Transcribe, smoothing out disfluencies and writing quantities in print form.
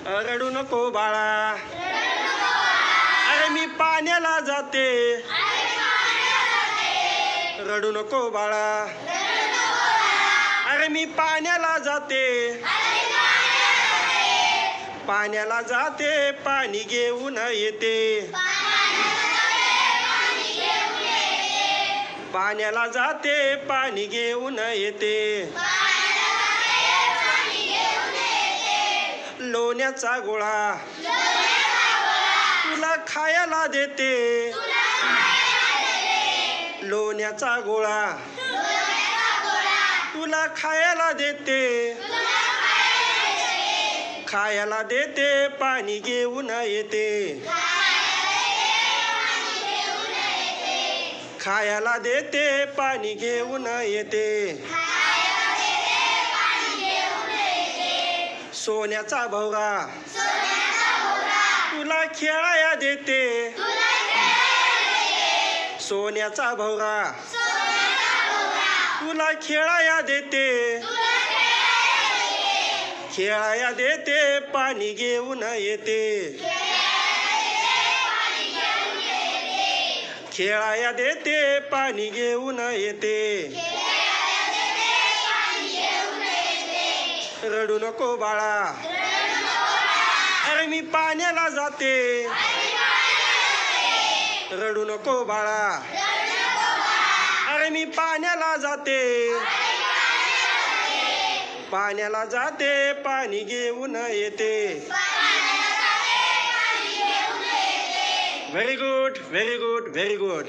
रडू नको बाळा, अरे मी पाण्याला जाते. रडू नको बाळा, अरे मी पाण्याला जाते. पाण्याला जाते, पाणी घेऊन येते. पाण्याला जाते, पाणी घेऊन येते. लोण्याचा गोळा तुला खायला देते. लोण्याचा गोळा तुला खायला देते. खायला देते, पाणी घेऊन येते. खायला देते, पाणी घेऊन येते. सोन्याचा भवरा तुला खेळाया देते. सोन्याचा भवरा तुला खेळाया देते. खेळाया देते, पाणी घेऊन येते. खेळाया देते, पाणी घेऊन येते. रडू नको बाळा, अरे मी पाण्याला जाते. रडू नको बाळा, अरे मी पाण्याला जाते. पाण्याला जाते, पाणी घेऊन येते. Very good, very good, very good.